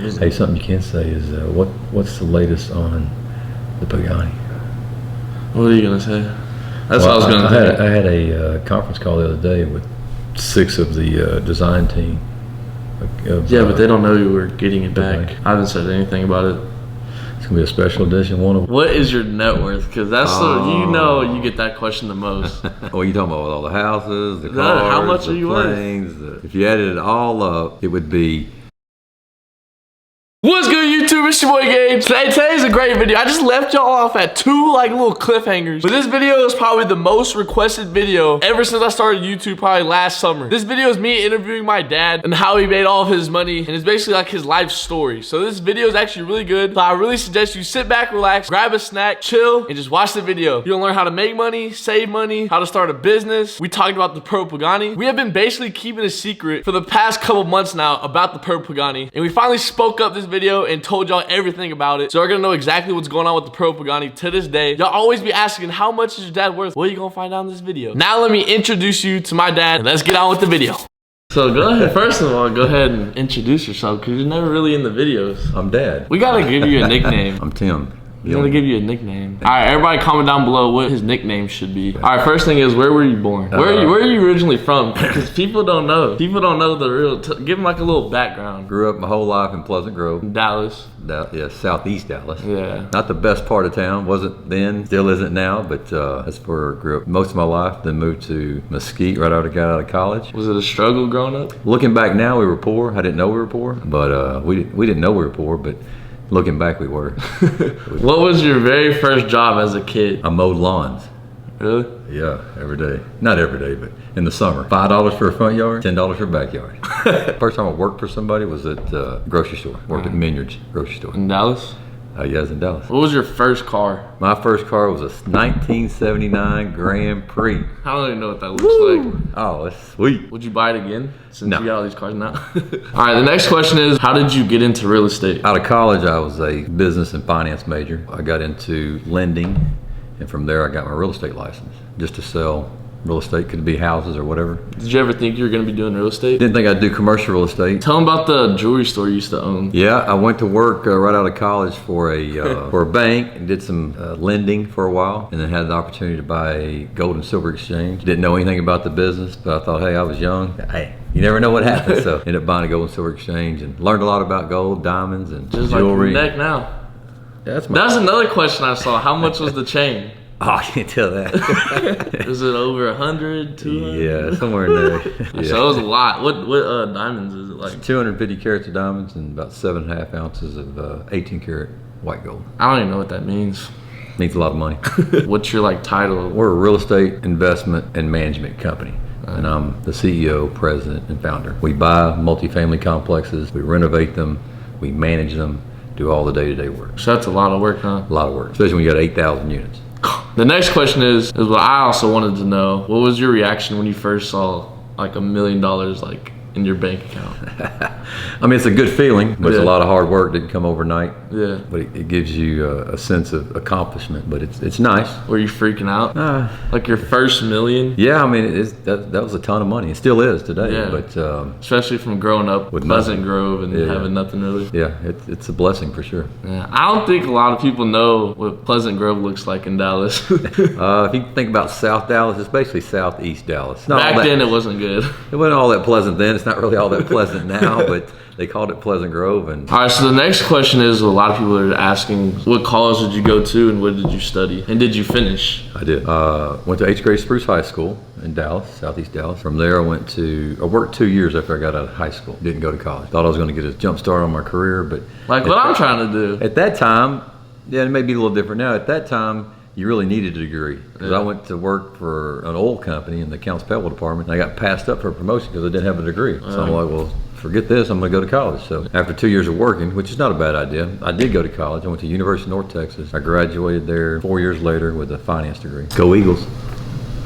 crazy. Hey, something you can say is what's the latest on the Pagani? What are you gonna say? That's what I was gonna say. I had a conference call the other day with 6 of the design team. Yeah, but they don't know you were getting it back. I haven't said anything about it. It's gonna be a special edition. One of. What is your net worth? Because that's you get that question the most. Well, you talking about all the houses, the cars, how much are you planes. If you added it all up, it would be. What's good, YouTube? It's your boy Gabe. Today's a great video. I just left y'all off at 2 little cliffhangers. But this video is probably the most requested video ever since I started YouTube, probably last summer. This video is me interviewing my dad and how he made all of his money, and it's basically like his life story. So this video is actually really good. So I really suggest you sit back, relax, grab a snack, chill, and just watch the video. You'll learn how to make money, save money, how to start a business. We talked about the Purple Pagani. We have been basically keeping a secret for the past couple months now about the Purple Pagani, and we finally spoke up this video and told y'all everything about it. So we're gonna know exactly what's going on with the Purple Pagani to this day. Y'all always be asking, how much is your dad worth? What are you gonna find out in this video? Now let me introduce you to my dad, and let's get on with the video. So go ahead, first of all, go ahead and introduce yourself, because you're never really in the videos. I'm Dad. We gotta give you a nickname. I'm Tim. We gotta give you a nickname. All right, everybody comment down below what his nickname should be. All right, first thing is, where were you born? Where are you originally from? Because people don't know. People don't know the real, give them like a little background. Grew up my whole life in Pleasant Grove. Dallas. Yeah, southeast Dallas. Yeah. Not the best part of town. Wasn't then, still isn't now, but that's where I grew up most of my life. Then moved to Mesquite right after I got out of college. Was it a struggle growing up? Looking back now, we were poor. I didn't know we were poor, but we didn't know we were poor, but looking back, we were. What was your very first job as a kid? I mowed lawns. Really? Yeah, every day. Not every day, but in the summer. $5 for a front yard, $10 for a backyard. First time I worked for somebody was at a grocery store. Worked at Minyard's grocery store. In Dallas? Yeah, it was in Dallas. What was your first car? My first car was a 1979 Grand Prix. I don't even know what that looks like. Oh, it's sweet. Would you buy it again? Since No. you got all these cars now. All right, the next question is, how did you get into real estate? Out of college, I was a business and finance major. I got into lending, and from there I got my real estate license just to sell real estate. Could be houses or whatever. Did you ever think you were going to be doing real estate? Didn't think I'd do commercial real estate. Tell them about the jewelry store you used to own. Yeah, I went to work right out of college for a for a bank and did some lending for a while, and then had an opportunity to buy a gold and silver exchange. Didn't know anything about the business, but I thought, hey, I was young. Hey, you never know what happens. So ended up buying a gold and silver exchange and learned a lot about gold, diamonds, and Just jewelry. like your neck now. Yeah, That's another question I saw. How much was the chain? Oh, I can't tell that. Is it over 100, 200? Yeah, somewhere in there. Yeah. So it was a lot. What diamonds is it like? 250 carats of diamonds and about 7.5 ounces of 18 karat white gold. I don't even know what that means. Needs a lot of money. What's your title? We're a real estate investment and management company. And I'm the CEO, president, and founder. We buy multifamily complexes, we renovate them, we manage them, do all the day-to-day work. So that's a lot of work, huh? A lot of work, especially when you got 8,000 units. The next question is what I also wanted to know. What was your reaction when you first saw $1 million in your bank account? I mean, it's a good feeling, but it's a lot of hard work. Didn't come overnight. Yeah. But it gives you a sense of accomplishment, but it's nice. Were you freaking out? Like your first million? Yeah, I mean, that was a ton of money. It still is today. Yeah. But especially from growing up with Pleasant Grove and having nothing really. Yeah, it's a blessing for sure. Yeah. I don't think a lot of people know what Pleasant Grove looks like in Dallas. If you think about South Dallas, it's basically southeast Dallas. Back then it wasn't good. It wasn't all that pleasant then. It's not really all that pleasant now, but they called it Pleasant Grove. And all right, so the next question is, a lot of people are asking, what college did you go to and what did you study? And did you finish? I did. Went to 8th grade Spruce High School in Dallas, southeast Dallas. From there, I worked 2 years after I got out of high school. Didn't go to college. Thought I was going to get a jump start on my career, but like what I'm trying to do. At that time, yeah, it may be a little different now. At that time, you really needed a degree. Because I went to work for an oil company in the accounts payable department, and I got passed up for a promotion because I didn't have a degree. So I'm like, well, forget this, I'm gonna go to college. So after 2 years of working, which is not a bad idea, I did go to college. I went to University of North Texas. I graduated there 4 years later with a finance degree. Go Eagles.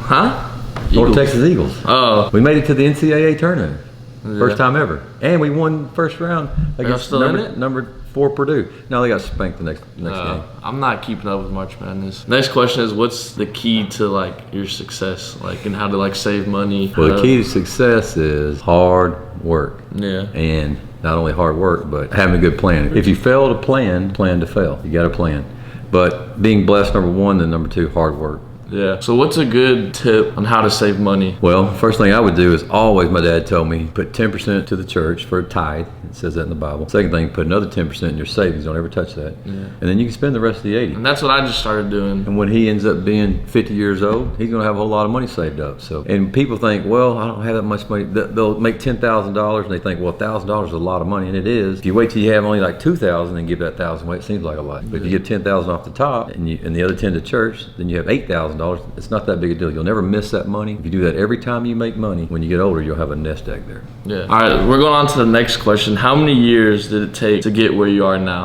Huh? North Texas Eagles. Oh. We made it to the NCAA tournament. First time ever. And we won first round against number 4 Purdue. No, they got spanked the next game. I'm not keeping up with March Madness. Next question is, what's the key to your success, and how to save money? Well, the key to success is hard work. Yeah. And Not only hard work, but having a good plan. If you fail to plan to fail. You got to plan. But being blessed, number one, and number two, hard work. Yeah. So what's a good tip on how to save money? Well, first thing I would do is always, my dad told me, put 10% to the church for a tithe. It says that in the Bible. Second thing, put another 10% in your savings. Don't ever touch that. Yeah. And then you can spend the rest of the 80. And that's what I just started doing. And when he ends up being 50 years old, he's going to have a whole lot of money saved up. So, and people think, well, I don't have that much money. They'll make $10,000 and they think, well, $1,000 is a lot of money, and it is. If you wait till you have only like $2,000 and give that $1,000 away, it seems like a lot. But if you give $10,000 off the top and the other 10 to church, then you have $8,000. It's not that big a deal. You'll never miss that money. If you do that every time you make money, when you get older, you'll have a nest egg there. Yeah. All right, we're going on to the next question. How many years did it take to get where you are now?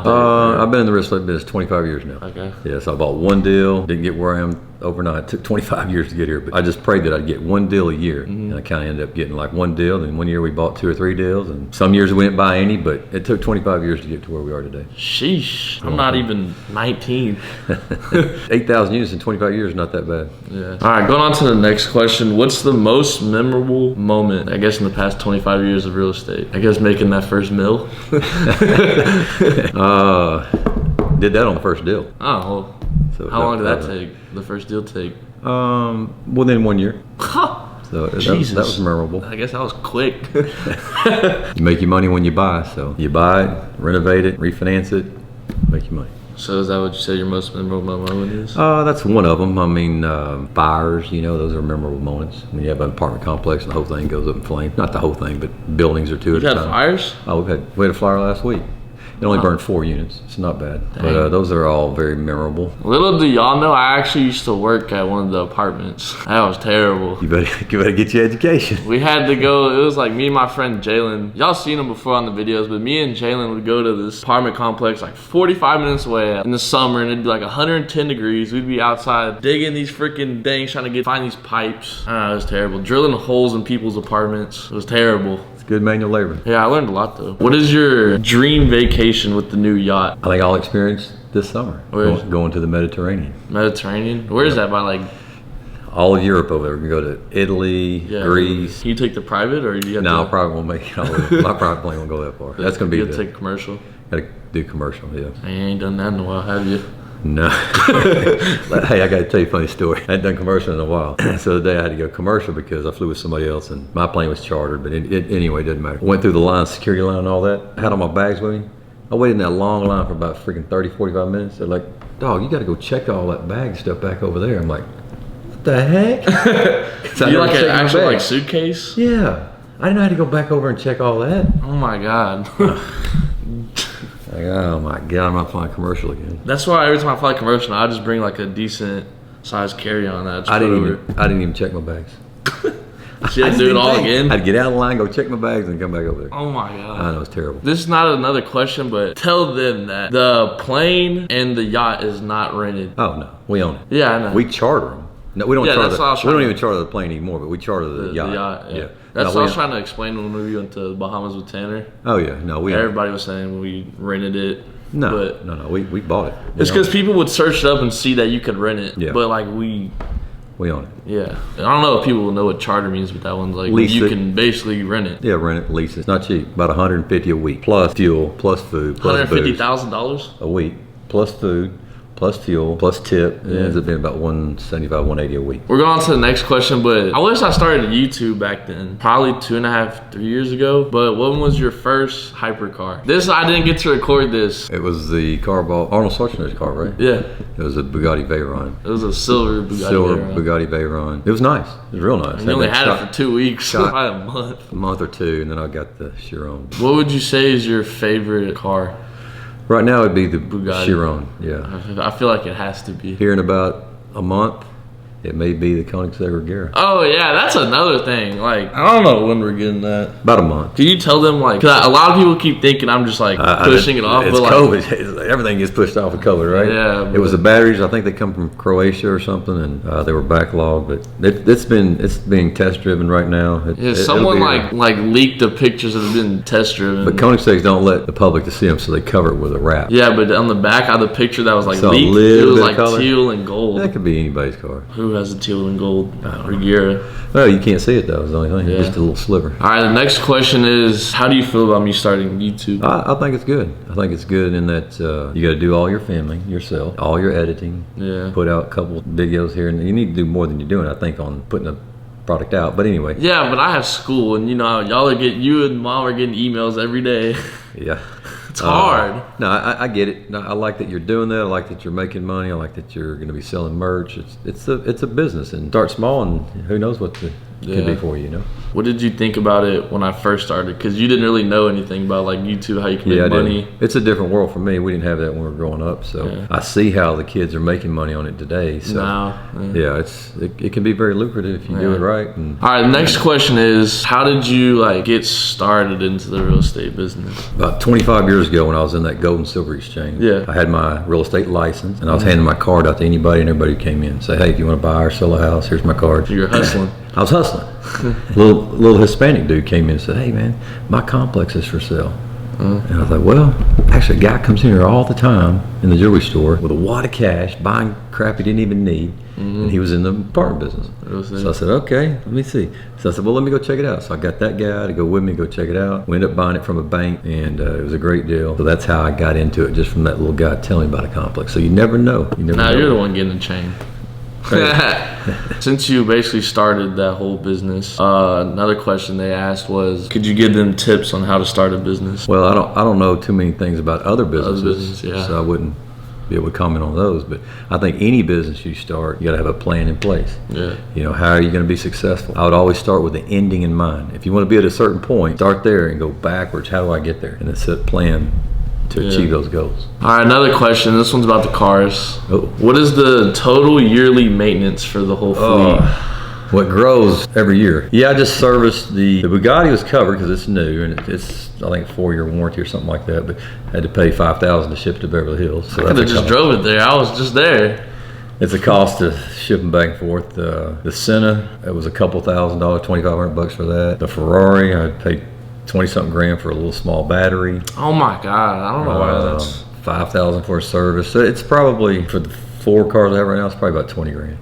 I've been in the real estate business 25 years now. Okay. Yeah, so I bought one deal, didn't get where I am overnight. It took 25 years to get here, but I just prayed that I'd get one deal a year. And I kind of ended up getting like one deal. Then one year we bought 2 or 3 deals, and some years we didn't buy any, but it took 25 years to get to where we are today. Sheesh. I'm not even 19. 8,000 units in 25 years is not that bad. Yeah. All right, going on to the next question. What's the most memorable moment, I guess, in the past 25 years of real estate? I guess making that first mill. Did that on the first deal. Oh, well. So How long did that take? The first deal take? Within 1 year. So that was memorable. I guess that was quick. You make your money when you buy. So you buy it, renovate it, refinance it, make your money. So is that what you say your most memorable moment is? That's one of them. I mean, fires, those are memorable moments. When you have an apartment complex and the whole thing goes up in flames. Not the whole thing, but buildings or two at a time. You had fires? Oh, we had a fire last week. It only burned 4 units. It's not bad. Dang. But those are all very memorable. Little do y'all know, I actually used to work at one of the apartments. That was terrible. You better get your education. We had to go, it was like me and my friend Jalen. Y'all seen him before on the videos, but me and Jalen would go to this apartment complex like 45 minutes away in the summer, and it'd be like 110 degrees. We'd be outside digging these freaking things, trying to find these pipes. It was terrible. Drilling holes in people's apartments. It was terrible. Good manual labor. Yeah, I learned a lot though. What is your dream vacation with the new yacht? I think I'll experience this summer. Going to the Mediterranean. Mediterranean? Where is that by like? All of Europe over there. We can go to Italy, Greece. Can you take the private or do you have No, I probably won't make it all the way. My private plane won't go that far. That's going to be You'll take commercial? Gotta do commercial, yeah. You ain't done that in a while, have you? No. Hey, I got to tell you a funny story. I hadn't done commercial in a while. So the day I had to go commercial because I flew with somebody else and my plane was chartered, but anyway, it doesn't matter. Went through the line, security line and all that. I had all my bags with me. I waited in that long line for about freaking 30, 45 minutes. They're like, dog, you got to go check all that bag stuff back over there. I'm like, what the heck? So you like an actual like suitcase? Yeah. I didn't know how to go back over and check all that. Oh my God. Like, oh my God, I'm not flying commercial again. That's why every time I fly commercial, I just bring like a decent sized carry-on. I didn't even check my bags. So you had to do it all again? I'd get out of the line, go check my bags, and come back over there. Oh my God. I know, it's terrible. This is not another question, but tell them that the plane and the yacht is not rented. Oh no, we own it. Yeah, I know. We charter them. No, we don't charter. We don't even charter the plane anymore, but we charter the yacht. The yacht, yeah. That's what I was trying to explain when we went to the Bahamas with Tanner. Oh yeah, no, everybody was saying we rented it. No, we bought it. It's because people would search it up and see that you could rent it. Yeah. But like we own it. Yeah. I don't know if people will know what charter means, but that one's like you can basically rent it. Yeah, rent it, lease it. It's not cheap. About $150 a week, plus fuel, plus food, plus $150,000 a week, plus food, plus fuel, plus tip. It ends up being about $175, $180 a week. We're going on to the next question, but I wish I started YouTube back then. Probably 2.5, 3 years ago. But when was your first hypercar? I didn't get to record this. It was the car bought Arnold Schwarzenegger's car, right? Yeah. It was a Bugatti Veyron. It was a silver Bugatti Veyron. It was nice. It was real nice. You only had it for 2 weeks. Probably a month. A month or two, and then I got the Chiron. What would you say is your favorite car? Right now it'd be the Bugatti. Chiron, yeah. I feel like it has to be. Here in about a month, it may be the Koenigsegg Regera. Oh yeah, that's another thing. Like, I don't know when we're getting that. About a month. Can you tell them, like, cause a lot of people keep thinking I'm just like pushing it off. It's but COVID. Everything gets pushed off of COVID, right? Yeah. It was the batteries. I think they come from Croatia or something, and they were backlogged. But it's being test driven right now. Someone like leaked the pictures that have been test driven. But Koenigsegg's don't let the public to see them, so they cover it with a wrap. Yeah, but on the back of the picture that was like so leaked, it was like color. Teal and gold. That could be anybody's car. Who has the teal and gold Regera. Well, you can't see it though. Is the only thing. Yeah. Just a little sliver. All right, the next question is, how do you feel about me starting YouTube? I think it's good. I think it's good in that you got to do all your filming yourself, all your editing. Yeah. Put out a couple videos here, and you need to do more than you're doing, I think, on putting a product out. But anyway. Yeah, but I have school, and you and mom are getting emails every day. Yeah. It's hard. No, I get it. No, I like that you're doing that. I like that you're making money. I like that you're going to be selling merch. It's a business, and start small, and who knows what could be for you, you know? What did you think about it when I first started? Because you didn't really know anything about like YouTube, how you can make I money. didn't. It's a different world for me. We didn't have that when we were growing up, so I see how the kids are making money on it today. So it can be very lucrative if you do it right. And all right, the next question is, how did you like get started into the real estate business? about 25 years ago, when I was in that gold and silver exchange, I had my real estate license, and I was handing my card out to anybody and everybody who came in. Say, hey, if you want to buy or sell a house, here's my card. You're hustling. I was hustling. little Hispanic dude came in and said, hey man, my complex is for sale. And I thought, well, actually a guy comes in here all the time in the jewelry store with a wad of cash, buying crap he didn't even need, and he was in the apartment business. So I said, okay, let me see. So I said, well, let me go check it out. So I got that guy to go with me, go check it out. We ended up buying it from a bank, and it was a great deal. So that's how I got into it, just from that little guy telling me about a complex. So you never know. Nah, you're the one getting the chain. Since you basically started that whole business, another question they asked was, could you give them tips on how to start a business? Well, I don't know too many things about other businesses, yeah. so I wouldn't be able to comment on those. But I think any business you start, you got to have a plan in place. Yeah. You know, how are you going to be successful? I would always start with the ending in mind. If you want to be at a certain point, start there and go backwards. How do I get there? And then set a plan to achieve those goals. All right, another question. This one's about the cars. What is the total yearly maintenance for the whole fleet? What grows every year? Yeah, I just serviced the Bugatti was covered because it's new, and it's I think 4-year warranty or something like that. But I had to pay $5,000 to ship to Beverly Hills. So I could have just drove it there. I was just there. It's a cost to ship them back and forth. The Senna, it was a couple $1,000s, $2,500 for that. The Ferrari, I paid 20-something grand for a little small battery. Oh my God, I don't know why that's $5,000 for a service. So it's probably, for the 4 cars I have right now, it's probably about 20 grand.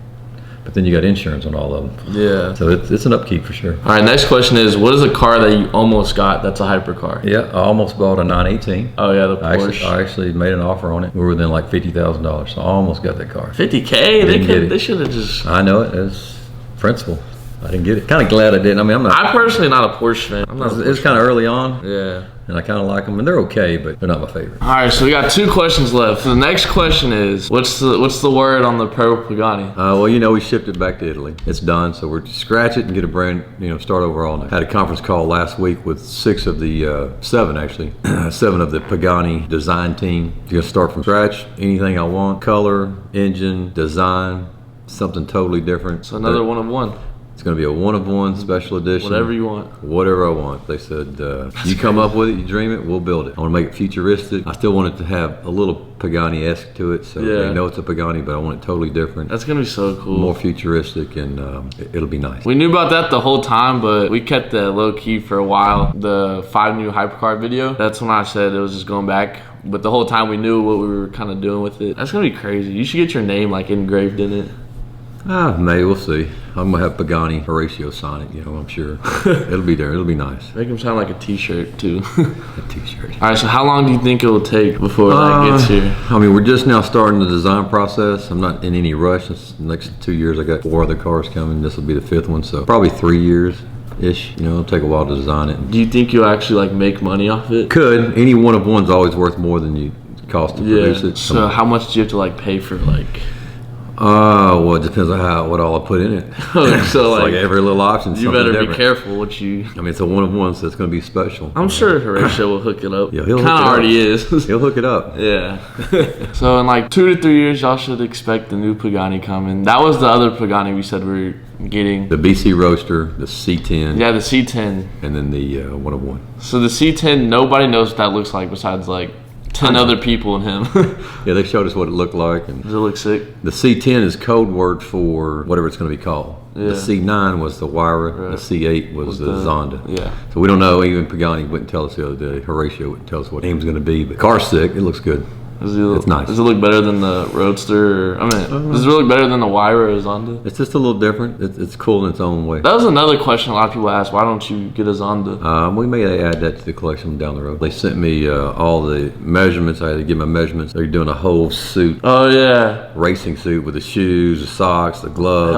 But then you got insurance on all of them. Yeah. So it's an upkeep for sure. All right, next question is, what is a car that you almost got that's a hypercar? Yeah, I almost bought a 918. Oh yeah, the Porsche. I actually made an offer on it. We were within like $50,000, so I almost got that car. $50K? They should have just... I know it. It's principle. I didn't get it. Kind of glad I didn't. I mean, I'm personally not a Porsche fan. It's kind of early on. Yeah. And I kind of like them, and they're okay, but they're not my favorite. All right, so we got 2 questions left. The next question is, what's the word on the Purple Pagani? Well, we shipped it back to Italy. It's done, so we're scratch it and get a brand, start over all night. Had a conference call last week with 7 of the Pagani design team. You're gonna start from scratch. Anything I want, color, engine, design, something totally different. So another one of one. It's going to be a one-of-one special edition. Whatever you want. Whatever I want. They said, you come up with it, you dream it, we'll build it. I want to make it futuristic. I still want it to have a little Pagani-esque to it, so they know it's a Pagani, but I want it totally different. That's going to be so cool. More futuristic, and it'll be nice. We knew about that the whole time, but we kept that low-key for a while. The 5 new hypercar video, that's when I said it was just going back. But the whole time we knew what we were kind of doing with it. That's going to be crazy. You should get your name like engraved in it. Maybe we'll see. I'm gonna have Pagani Horatio sign it. I'm sure it'll be there. It'll be nice. Make him sound like a T-shirt too. A T-shirt. All right. So how long do you think it will take before that gets here? I mean, we're just now starting the design process. I'm not in any rush. The next 2 years, I got 4 other cars coming. This will be the 5th one, so probably 3 years. Ish, it'll take a while to design it. Do you think you'll actually make money off it? Could. Any one of one's always worth more than you cost to produce it. So how much do you have to pay for well, it depends on what all I put in it. So like every little option. You better be careful what you. I mean, it's a one-of-one, so it's going to be special. I'm sure Horatio will hook it up. Yeah, he'll kind of already is. He'll hook it up. Yeah. So in 2 to 3 years, y'all should expect the new Pagani coming. That was the other Pagani we said we were getting. The BC Roadster, the C10. Yeah, the C10. And then the one-of-one. So the C10, nobody knows what that looks like besides 10 other people and him. Yeah, they showed us what it looked like. And does it look sick? The C10 is code word for whatever it's going to be called. Yeah. The C9 was the Huayra. Right. The C8 was the Zonda. Yeah. So we don't know. Even Pagani wouldn't tell us the other day. Horatio wouldn't tell us what the name's going to be. But car's sick. It looks good. It It's nice. Does it look better than the Roadster? Does it look better than the Huayra or Zonda? It's just a little different. It's cool in its own way. That was another question a lot of people ask. Why don't you get a Zonda? We may add that to the collection down the road. They sent me all the measurements. I had to get my measurements. They're doing a whole suit. Oh yeah. Racing suit with the shoes, the socks, the gloves,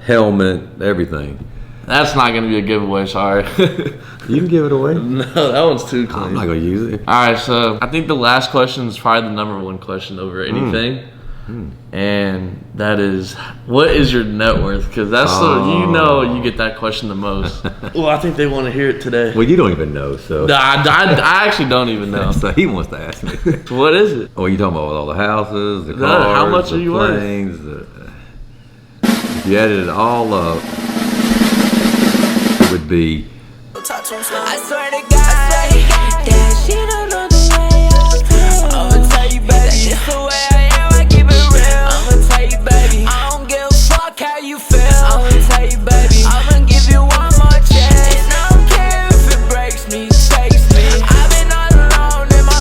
helmet, everything. That's not gonna be a giveaway. Sorry. You can give it away. No, that one's too clean. I'm not gonna use it. All right, so I think the last question is probably the number one question over anything, and that is, what is your net worth? Because that's you get that question the most. Well, I think they want to hear it today. Well, you don't even know, so. I actually don't even know. So he wants to ask me. So what is it? Oh, you talking about all the houses, the cars, How much the are you planes, if you added it all up, it would be. I swear to God, that she don't know